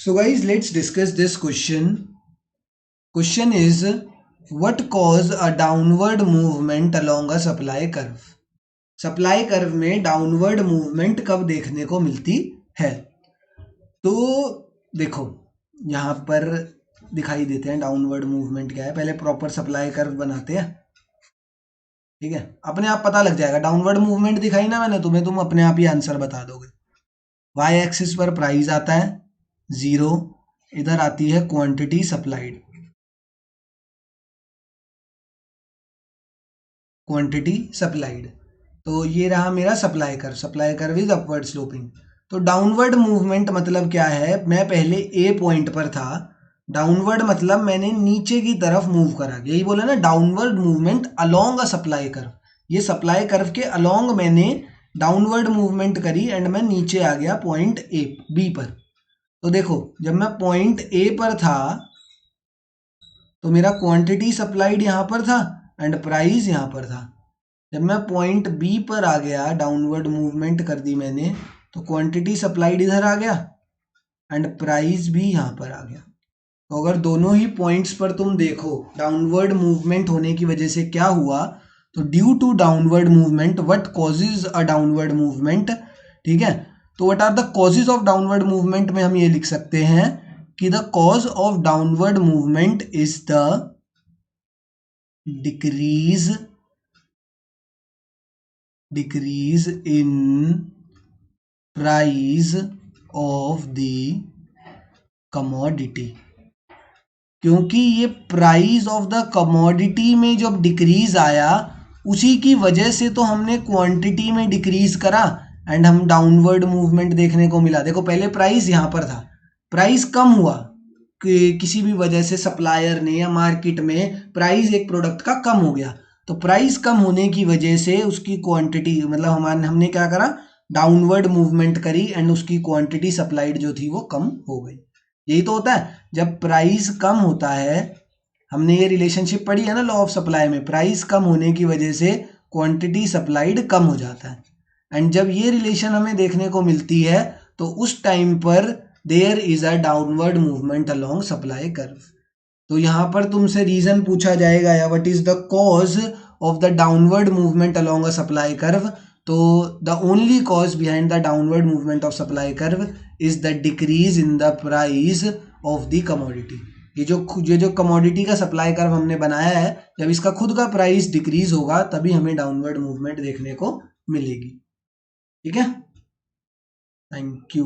So guys, let's discuss this question. Question is, what cause a downward movement along a supply curve? Supply curve में downward movement कब देखने को मिलती है? तो देखो यहाँ पर दिखाई देते हैं डाउनवर्ड मूवमेंट क्या है। पहले प्रॉपर सप्लाई कर्व बनाते हैं, ठीक है। अपने आप पता लग जाएगा। डाउनवर्ड मूवमेंट दिखाई ना मैंने तुम्हें, तुम अपने आप ही आंसर बता दोगे। वाई एक्सिस पर प्राइस आता है 0, इधर आती है क्वांटिटी सप्लाइड, क्वांटिटी सप्लाइड। तो ये रहा मेरा supply curve. Supply curve is upward sloping. तो डाउनवर्ड मूवमेंट मतलब क्या है? मैं पहले ए पॉइंट पर था, डाउनवर्ड मतलब मैंने नीचे की तरफ मूव करा, यही बोला ना downward movement along a supply curve. ये सप्लाई कर्व के अलोंग मैंने डाउनवर्ड मूवमेंट करी एंड मैं नीचे आ गया पॉइंट ए बी पर। तो देखो जब मैं पॉइंट ए पर था तो मेरा क्वांटिटी सप्लाइड यहाँ पर था एंड प्राइस यहाँ पर था। जब मैं पॉइंट बी पर आ गया, डाउनवर्ड मूवमेंट कर दी मैंने, तो क्वांटिटी सप्लाइड इधर आ गया एंड प्राइस भी यहाँ पर आ गया। तो अगर दोनों ही पॉइंट्स पर तुम देखो डाउनवर्ड मूवमेंट होने की वजह से क्या हुआ, तो due to downward movement what causes a downward movement, ठीक है। तो what are the causes of downward movement में हम ये लिख सकते हैं कि the cause of downward movement is the decrease in price of the commodity. क्योंकि ये प्राइस ऑफ द कमोडिटी में जब डिक्रीज आया, उसी की वजह से तो हमने क्वांटिटी में डिक्रीज करा एंड हम डाउनवर्ड मूवमेंट देखने को मिला। देखो पहले प्राइस यहाँ पर था, प्राइस कम हुआ कि किसी भी वजह से सप्लायर ने या मार्केट में प्राइस एक प्रोडक्ट का कम हो गया, तो प्राइस कम होने की वजह से उसकी क्वांटिटी मतलब हमने क्या करा, डाउनवर्ड मूवमेंट करी एंड उसकी क्वांटिटी सप्लाइड जो थी वो कम हो गई। यही तो होता है जब प्राइस कम होता है। हमने ये रिलेशनशिप पढ़ी है ना लॉ ऑफ सप्लाई में, प्राइस कम होने की वजह से क्वांटिटी सप्लाइड कम हो जाता है। एंड जब ये रिलेशन हमें देखने को मिलती है तो उस टाइम पर there is a downward movement along supply curve. तो यहाँ पर तुमसे रीजन पूछा जाएगा या what is the cause of the downward movement along a supply curve, तो the only cause behind the downward movement of supply curve is the decrease in the price of the commodity. ये जो commodity का supply curve हमने बनाया है, जब इसका खुद का प्राइस डिक्रीज होगा तभी हमें डाउनवर्ड मूवमेंट देखने को मिलेगी। ठीक है, थैंक यू।